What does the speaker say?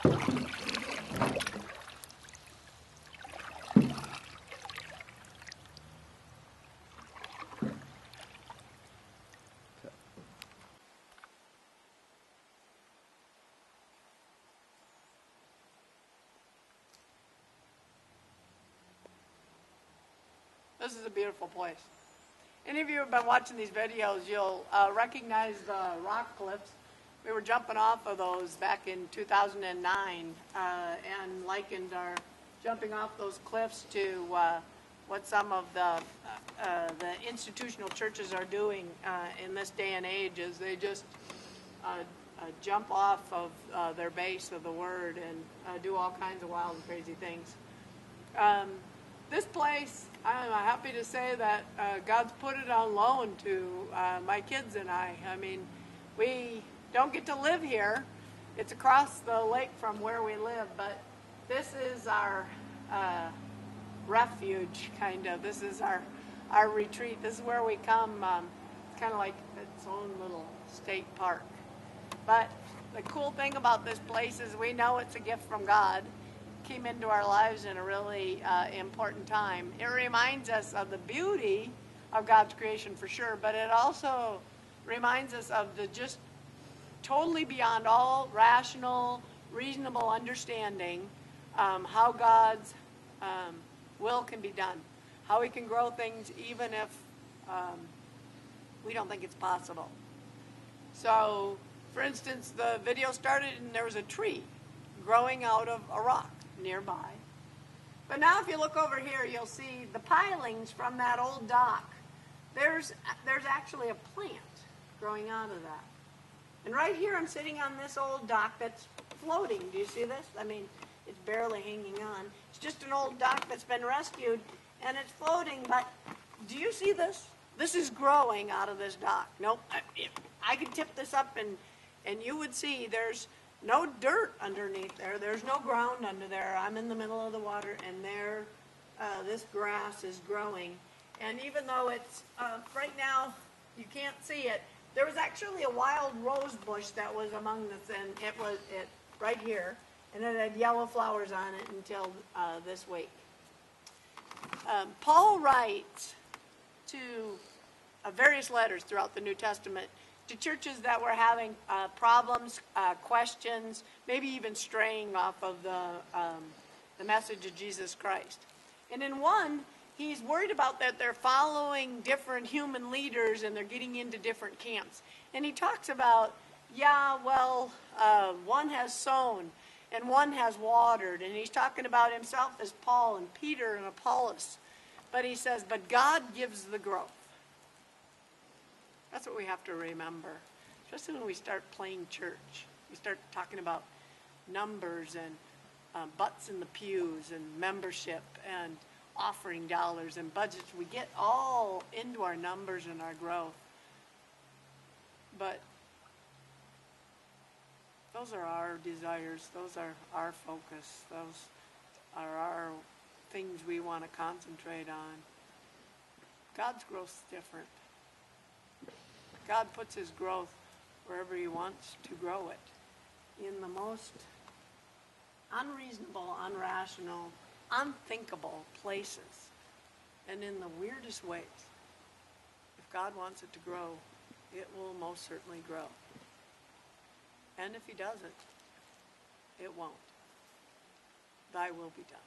This is a beautiful place. Any of you who have been watching these videos, you'll recognize the rock cliffs. We were jumping off of those back in 2009 and likened our jumping off those cliffs to what some of the institutional churches are doing in this day and age, is they just jump off of their base of the Word and do all kinds of wild and crazy things. This place, I'm happy to say that God's put it on loan to my kids and I. I mean, we don't get to live here. It's across the lake from where we live, but this is our refuge, kind of. This is our retreat. This is where we come. It's kind of like its own little state park. But the cool thing about this place is we know it's a gift from God. Came into our lives in a really important time. It reminds us of the beauty of God's creation for sure, but it also reminds us of the just totally beyond all rational, reasonable understanding how God's will can be done, how He can grow things even if we don't think it's possible. So, for instance, the video started and there was a tree growing out of a rock nearby. But now if you look over here, you'll see the pilings from that old dock. There's actually a plant growing out of that. And right here I'm sitting on this old dock that's floating. Do you see this? I mean, it's barely hanging on. It's just an old dock that's been rescued and it's floating, but do you see this? This is growing out of this dock. Nope. I could tip this up and you would see there's no dirt underneath there. There's no ground under there. I'm in the middle of the water, and there, this grass is growing. And even though it's, right now, you can't see it, there was actually a wild rose bush that was among this, and it was right here, and it had yellow flowers on it until this week. Paul writes to various letters throughout the New Testament to churches that were having problems, questions, maybe even straying off of the message of Jesus Christ. And in one, he's worried about that they're following different human leaders and they're getting into different camps. And he talks about, one has sown and one has watered. And he's talking about himself as Paul and Peter and Apollos. But he says, but God gives the growth. That's what we have to remember, especially when we start playing church. We start talking about numbers and butts in the pews and membership and offering dollars and budgets. We get all into our numbers and our growth. But those are our desires. Those are our focus. Those are our things we want to concentrate on. God's growth's different. God puts His growth wherever He wants to grow it, in the most unreasonable, unrational, unthinkable places, and in the weirdest ways. If God wants it to grow, it will most certainly grow. And if He doesn't, it won't. Thy will be done.